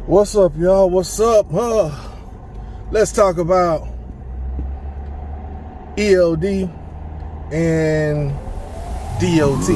What's up, y'all? What's up? Let's talk about ELD and DOT.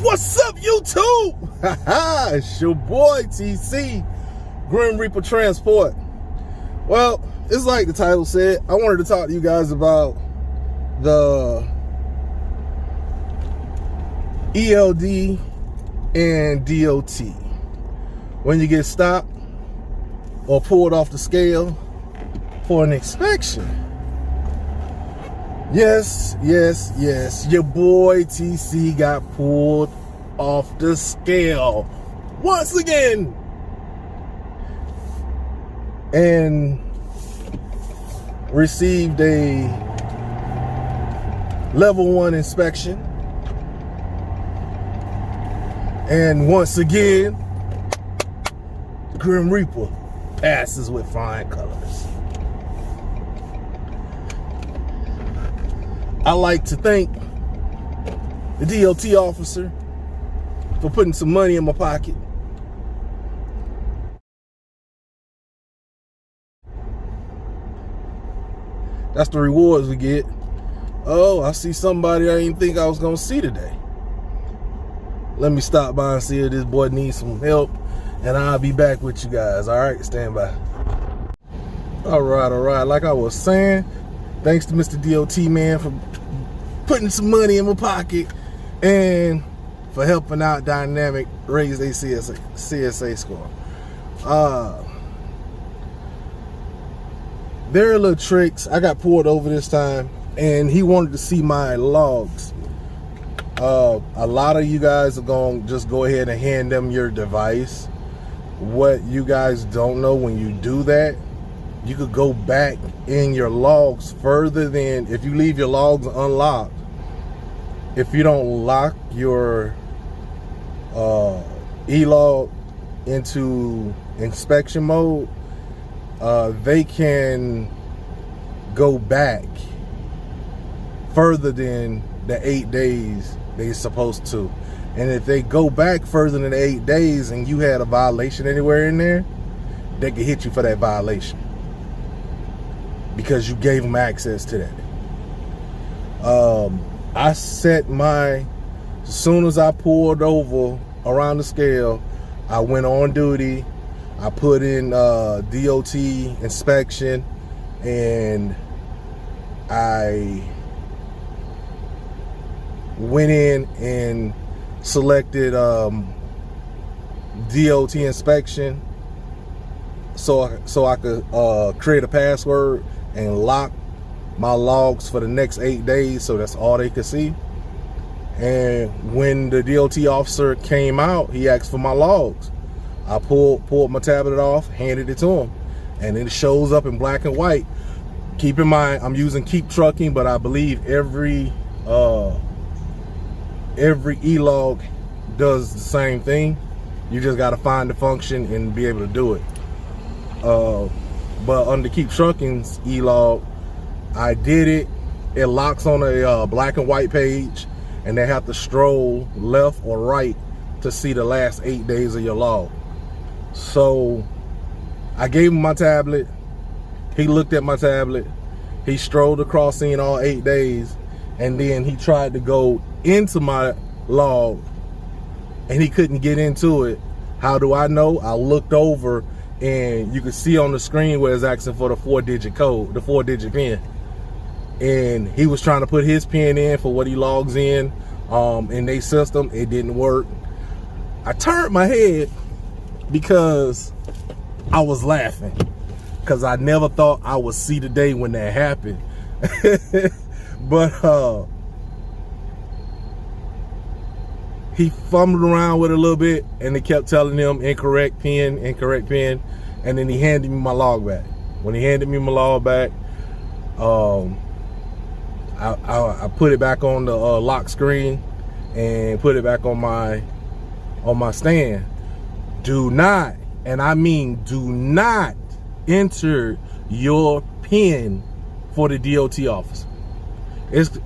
What's up, YouTube? It's your boy, TC, GrimReapertransport. Well, it's like the title said, I wanted to talk to you guys about the ELD and DOT. When you get stopped or pulled off the scale for an inspection. Yes, your boy TC got pulled off the scale once again and received a level 1 inspection, and once again Grim Reaper passes with flying colors. I like to thank the DOT officer for putting some money in my pocket. That's the rewards we get. Oh, I see somebody I didn't think I was gonna see today. Let me stop by and see if this boy needs some help, and I'll be back with you guys. All right, stand by. All right. Like I was saying, thanks to Mr. DOT man for putting some money in my pocket and for helping out Dynamic raise their CSA score. There are little tricks. I got pulled over this time and he wanted to see my logs. A lot of you guys are going to just go ahead and hand them your device. What you guys don't know, when you do that, you could go back in your logs further than if you leave your logs unlocked. If you don't lock your ELOG into inspection mode, they can go back further than the 8 days they're supposed to. And if they go back further than the 8 days and you had a violation anywhere in there, they can hit you for that violation, because you gave them access to that. I set as soon as I pulled over around the scale, I went on duty. I put in DOT inspection, and I went in and selected DOT inspection so I could create a password and lock my logs for the next 8 days, so that's all they could see. And when the DOT officer came out, he asked for my logs. I pulled my tablet off, handed it to him, and it shows up in black and white. Keep in mind, I'm using Keep Trucking, but I believe every ELOG does the same thing. You just got to find the function and be able to do it. But under Keep Trucking's ELOG, I did it. It locks on a black and white page, and they have to stroll left or right to see the last 8 days of your log. So I gave him my tablet. He looked at my tablet. He strolled across, seeing all 8 days, and then he tried to go into my log and he couldn't get into it. How do I know? I looked over and you could see on the screen where it's asking for the 4-digit code, the 4-digit PIN. And he was trying to put his PIN in for what he logs in their system. It didn't work. I turned my head because I was laughing, because I never thought I would see the day when that happened. But he fumbled around with it a little bit, and they kept telling him incorrect pin, and then he handed me my log back. When he handed me my log back, I put it back on the lock screen and put it back on my stand. Do not, and I mean do not, enter your PIN for the DOT officer.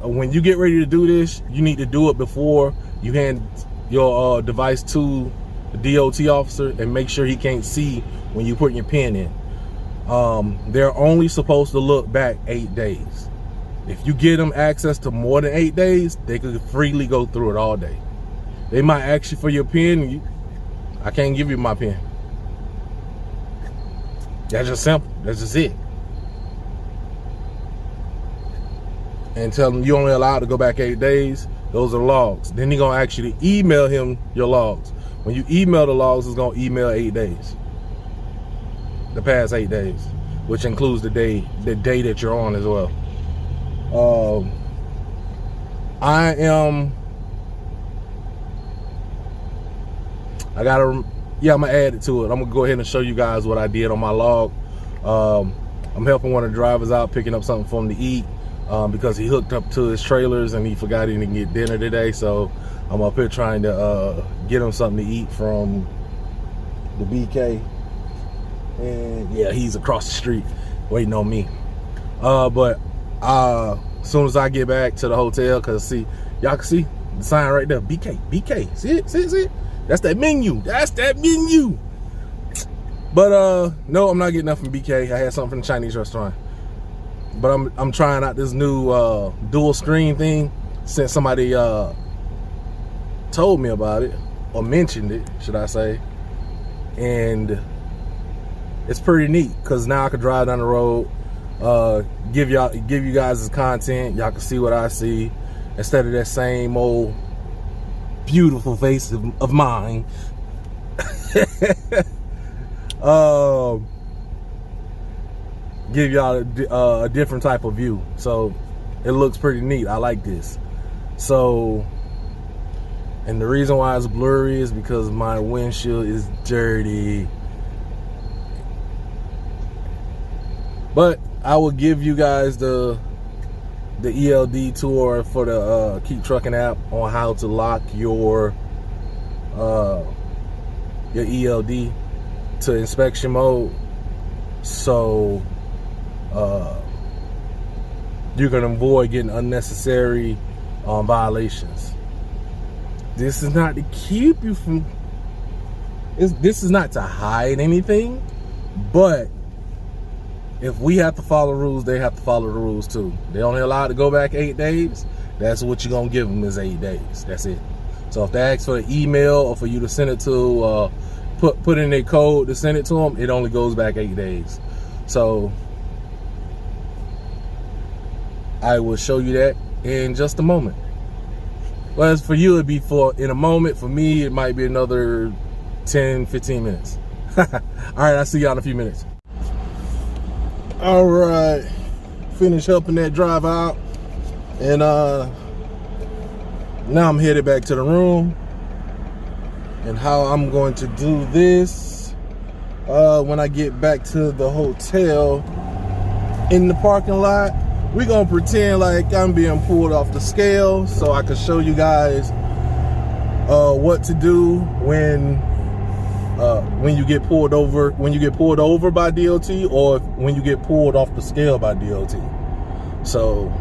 When you get ready to do this, you need to do it before you hand your device to the DOT officer, and make sure he can't see when you put your PIN in. They're only supposed to look back 8 days. If you give them access to more than 8 days, they could freely go through it all day. They might ask you for your PIN. I can't give you my PIN. That's just simple. That's just it. And tell them you're only allowed to go back 8 days. Those are logs. Then they're gonna ask you to email him your logs. When you email the logs, it's gonna email 8 days. The past 8 days, which includes the day that you're on as well. I'm gonna add it to it. I'm gonna go ahead and show you guys what I did on my log. I'm helping one of the drivers out, picking up something for him to eat, because he hooked up to his trailers and he forgot he didn't get dinner today. So I'm up here trying to get him something to eat from the BK. And yeah, he's across the street waiting on me. But as soon as I get back to the hotel, cause see, y'all can see the sign right there, BK. See it? That's that menu. But no, I'm not getting nothing from BK. I had something from the Chinese restaurant. But I'm trying out this new dual screen thing since somebody told me about it, or mentioned it, should I say. And it's pretty neat, because now I can drive down the road, give you guys this content. Y'all can see what I see, instead of that same old beautiful face of mine. Give y'all a different type of view. So it looks pretty neat. I like this. So, and the reason why it's blurry is because my windshield is dirty. But I will give you guys the ELD tour for the Keep Trucking app on how to lock your ELD to inspection mode, so you can avoid getting unnecessary violations. This is not to keep you from. This is not to hide anything, but if we have to follow rules, they have to follow the rules too. They only allowed to go back 8 days. That's what you're gonna give them, is 8 days. That's it. So if they ask for an email or for you to send it to, put in their code to send it to them, it only goes back 8 days. So I will show you that in just a moment. Well, as for you, it'd be in a moment. For me, it might be another 10-15 minutes. All right, I'll see y'all in a few minutes. All right, finished helping that drive out, and now I'm headed back to the room. And how I'm going to do this, when I get back to the hotel, in the parking lot, we're gonna pretend like I'm being pulled off the scale, so I can show you guys what to do when you get pulled over, by DOT, or when you get pulled off the scale by DOT. So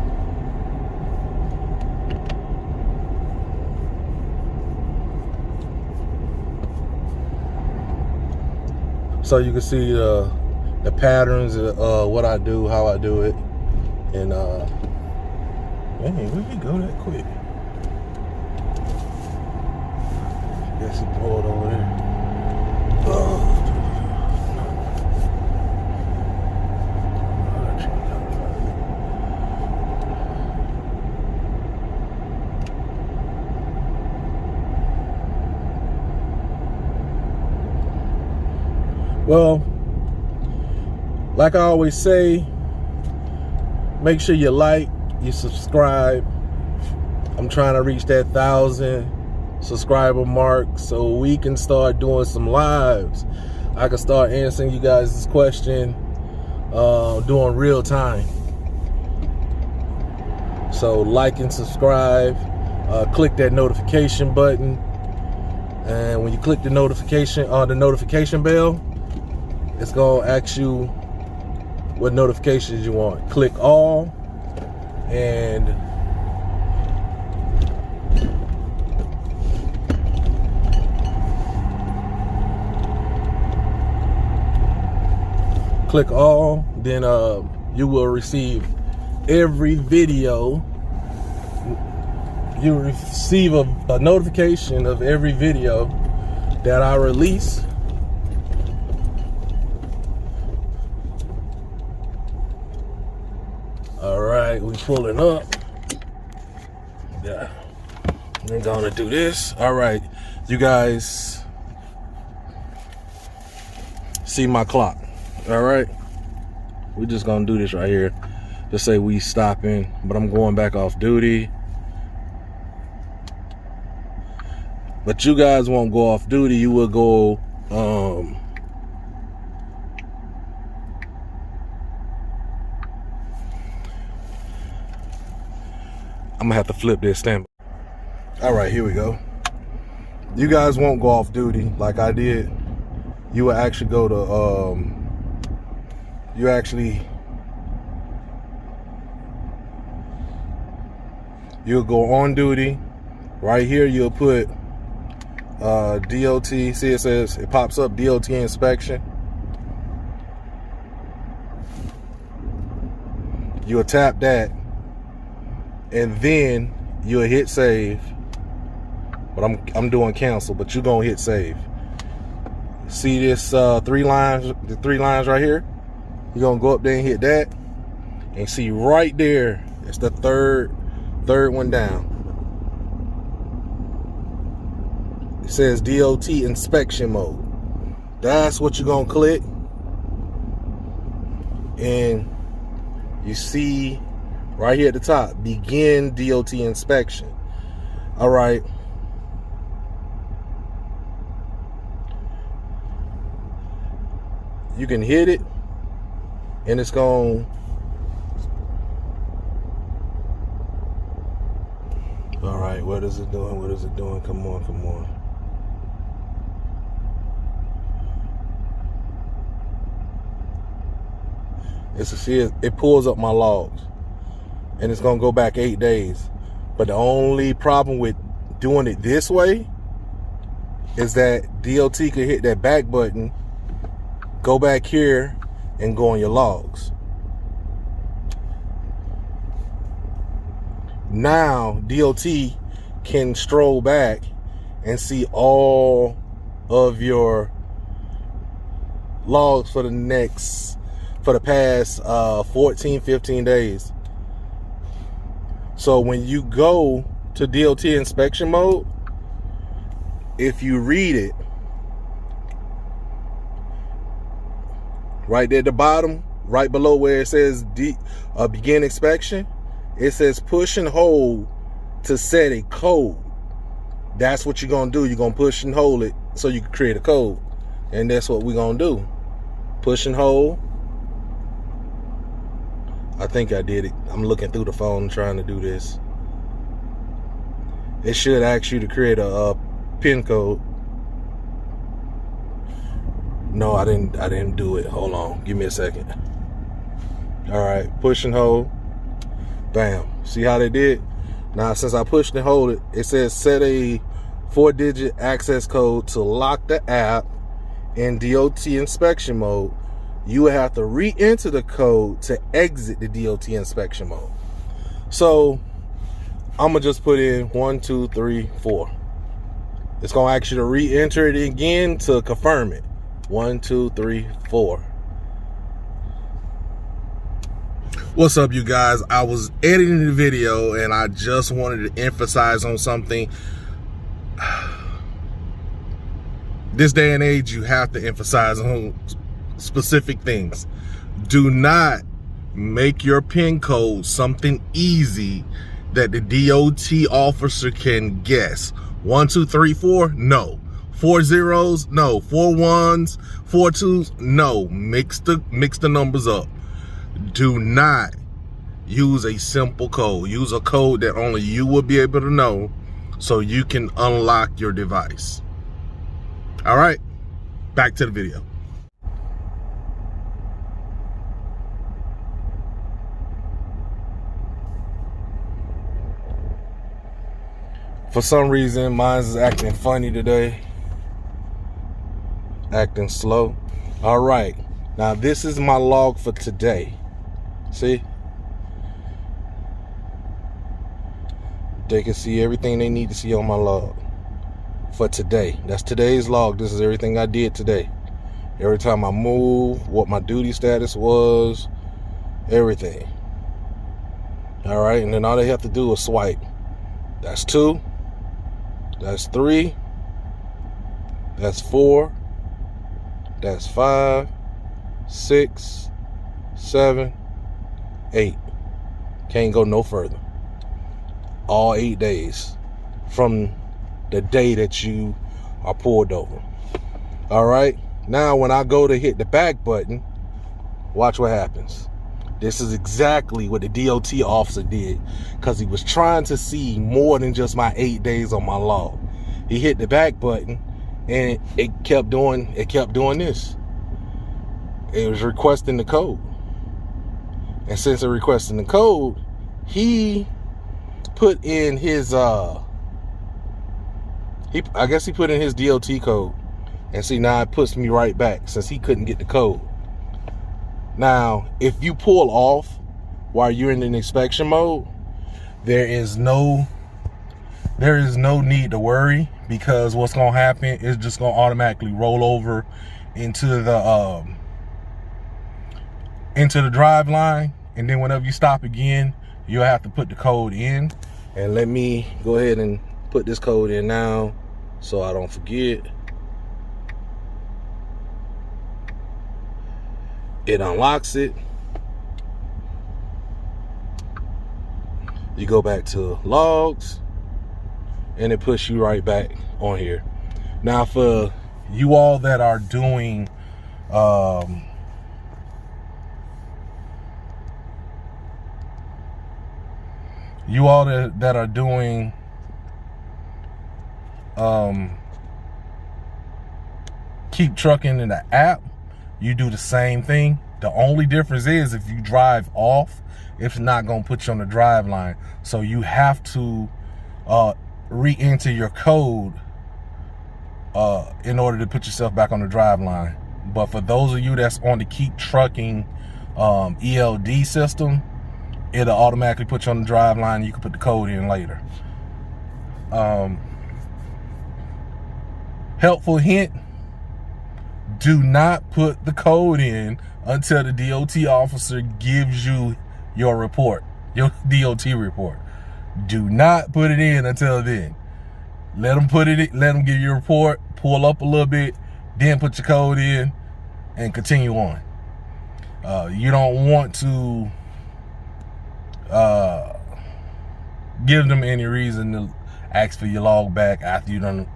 you can see the patterns of what I do, how I do it, and dang, where did he go that quick? Guess he pulled over there. Well, like I always say, make sure you like, you subscribe. I'm trying to reach that 1,000 subscriber mark so we can start doing some lives. I can start answering you guys this question during real time. So like and subscribe, click that notification button, and when you click the notification bell, it's gonna ask you what notifications you want. Click all, and click all, then you will receive every video. You receive a notification of every video that I release. All right, we pulling up. Yeah, we're gonna do this. All right, you guys see my clock. All right, we're just gonna do this right here. Just say we stopping, but I'm going back off duty. But you guys won't go off duty. You will go I'm gonna have to flip this stamp. All right, here we go. You guys won't go off duty like I did. You will actually go to you'll go on duty. Right here you'll put DOT. See, it pops up DOT inspection. You'll tap that, and then you'll hit save. But I'm doing cancel, but you're gonna hit save. See this the three lines right here? You're gonna go up there and hit that, and see right there, it's the third one down. It says DOT inspection mode. That's what you're gonna click, and you see right here at the top, begin DOT inspection. All right. You can hit it, and it's going. All right, what is it doing? What is it doing? Come on, come on. It pulls up my logs, and it's gonna go back 8 days. But the only problem with doing it this way is that DOT could hit that back button, go back here, and go on your logs. Now DOT can stroll back and see all of your logs for the past 14, 15 days. So when you go to DOT inspection mode, if you read it, right there at the bottom, right below where it says begin inspection, it says push and hold to set a code. That's what you're gonna do. You're gonna push and hold it so you can create a code. And that's what we're gonna do. Push and hold. I think I did it. I'm looking through the phone trying to do this. It should ask you to create a PIN code. No, I didn't do it. Hold on. Give me a second. All right. Push and hold. Bam. See how they did? Now, since I pushed and hold it, it says set a 4-digit access code to lock the app in DOT inspection mode. You will have to re-enter the code to exit the DOT inspection mode. So I'm gonna just put in 1, 2, 3, 4. It's gonna ask you to re-enter it again to confirm it. 1, 2, 3, 4. What's up, you guys? I was editing the video and I just wanted to emphasize on something. This day and age, you have to emphasize on specific things. Do not make your PIN code something easy that the DOT officer can guess. 1, 2, 3, 4, no. 4 zeros, no. 4 ones, 4 twos, no. Mix the numbers up. Do not use a simple code. Use a code that only you will be able to know so you can unlock your device. All right, back to the video. For some reason, mine is acting funny today. Acting slow. All right, now this is my log for today. See? They can see everything they need to see on my log for today. That's today's log. This is everything I did today. Every time I move, what my duty status was, everything. All right, and then all they have to do is swipe. That's 2. That's 3. That's 4. That's 5, 6, 7, 8. Can't go no further. All 8 days from the day that you are pulled over. All right, now when I go to hit the back button, watch what happens. This is exactly what the DOT officer did, because he was trying to see more than just my 8 days on my log. He hit the back button and it kept doing this. It was requesting the code, and since it requesting the code, he put in his I guess he put in his DOT code, and see, now it puts me right back since he couldn't get the code. Now if you pull off while you're in an inspection mode, there is no need to worry, because what's gonna happen is just gonna automatically roll over into the drive line, and then whenever you stop again, you'll have to put the code in. And let me go ahead and put this code in now so I don't forget. It unlocks it. You go back to logs, and it puts you right back on here. Now for you all that are doing Keep Trucking in the app, you do the same thing. The only difference is if you drive off, it's not going to put you on the drive line. So you have to re-enter your code in order to put yourself back on the drive line. But for those of you that's on the Keep Trucking ELD system, it'll automatically put you on the drive line. You can put the code in later. Helpful hint: do not put the code in until the DOT officer gives you your report, your DOT report. Do not put it in until then. Let them give you a report, pull up a little bit, then put your code in and continue on. You don't want to give them any reason to ask for your log back after you done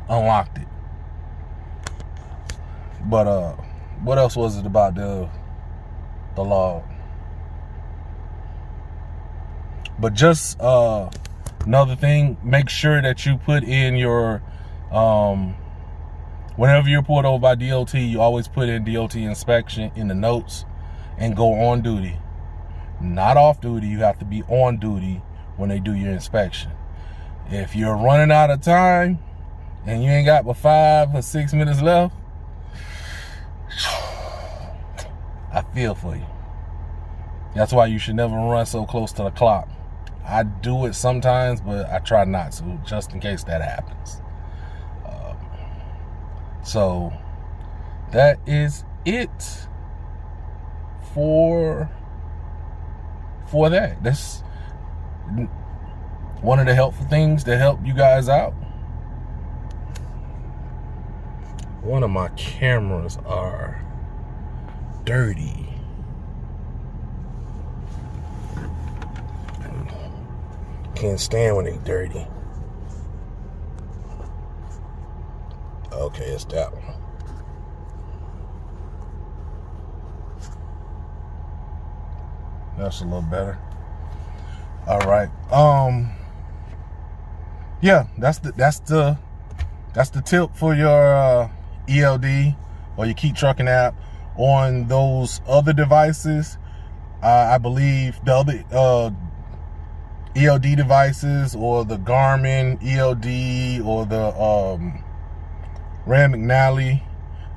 unlocked it. But what else was it about the log? But just another thing, make sure that you put in your whenever you're pulled over by DOT, you always put in DOT inspection in the notes and go on duty. Not off duty. You have to be on duty when they do your inspection. If you're running out of time and you ain't got but 5 or 6 minutes left, I feel for you. That's why you should never run so close to the clock. I do it sometimes, but I try not to, just in case that happens. So that is it for that. That's one of the helpful things to help you guys out. One of my cameras are dirty. can't stand when they dirty. Okay, it's that one. That's a little better. All right. Yeah, that's the tip for your ELD or your Keep Trucking app. On those other devices, I believe the other ELD devices, or the Garmin ELD, or the Rand McNally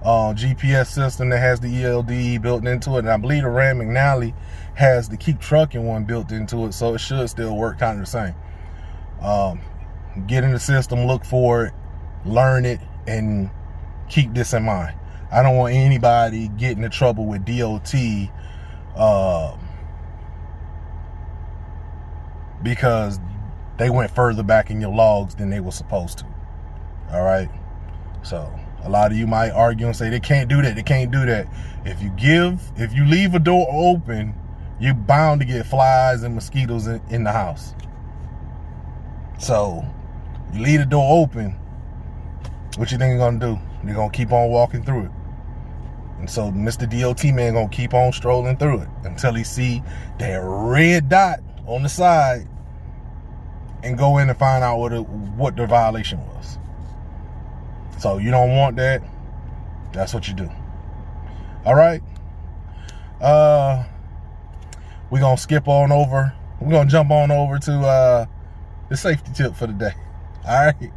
GPS system that has the ELD built into it, and I believe the Rand McNally has the Keep Trucking one built into it, so it should still work kind of the same. Get in the system, look for it, learn it, and keep this in mind. I don't want anybody getting in trouble with DOT because they went further back in your logs than they were supposed to. All right. So a lot of you might argue and say they can't do that. They can't do that. If you leave a door open, you're bound to get flies and mosquitoes in the house. So you leave the door open, what you think you're gonna do? You're gonna keep on walking through it. And so Mr. DOT man gonna keep on strolling through it until he see that red dot on the side and go in and find out what the violation was. So you don't want that. That's what you do. All right. We're gonna skip on over. We're gonna jump on over to the safety tip for the day. All right.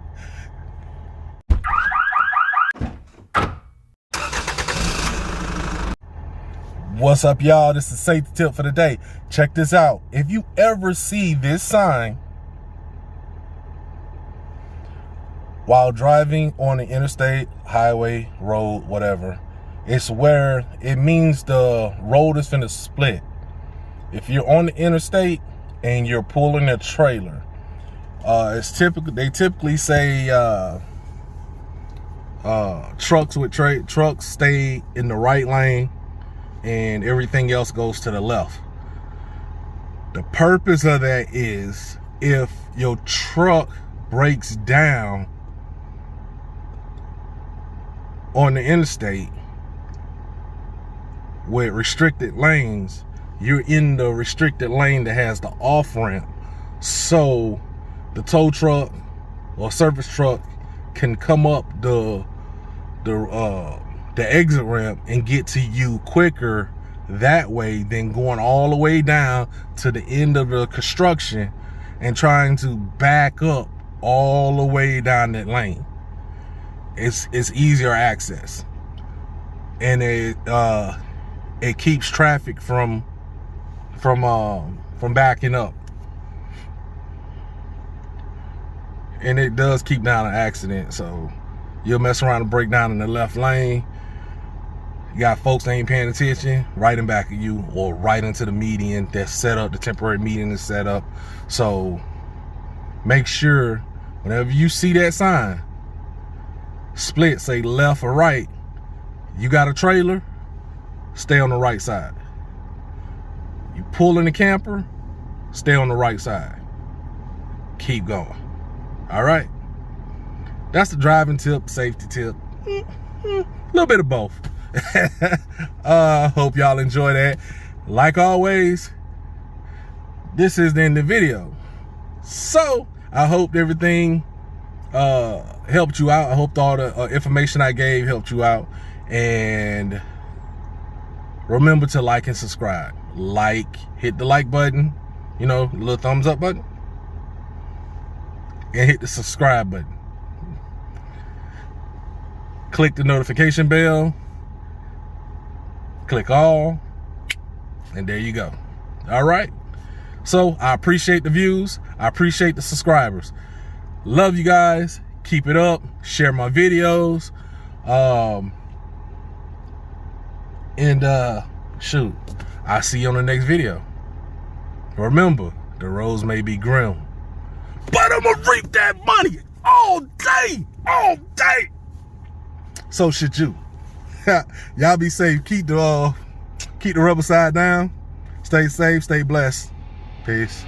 What's up, y'all? This is safety tip for the day. Check this out. If you ever see this sign while driving on the interstate, highway, road, whatever, it's where it means the road is finna split. If you're on the interstate and you're pulling a trailer, they typically say trucks stay in the right lane and everything else goes to the left. The purpose of that is if your truck breaks down on the interstate with restricted lanes, you're in the restricted lane that has the off ramp, so the tow truck or service truck can come up the exit ramp and get to you quicker that way than going all the way down to the end of the construction and trying to back up all the way down that lane. It's easier access, and it keeps traffic from backing up, and it does keep down an accident. So you'll mess around and break down in the left lane. You got folks that ain't paying attention right in back of you, or right into the median that's set up, the temporary median is set up. So make sure whenever you see that sign, split, say left or right, you got a trailer, stay on the right side. You pull in the camper, stay on the right side. Keep going. All right. That's the driving tip, safety tip. A little bit of both. Hope y'all enjoy that. Like always, this is the end of the video. So I hope everything helped you out. I hope all the information I gave helped you out. And remember to like and subscribe. Hit the like button, the little thumbs up button, and hit the subscribe button. Click the notification bell, click all, and there you go. All right. So I appreciate the views. I appreciate the subscribers. Love you guys. Keep it up. Share my videos. Shoot, I'll see you on the next video. Remember, the roads may be grim, but I'm gonna reap that money all day. So should you. Y'all be safe. Keep the rubber side down. Stay safe. Stay blessed. Peace.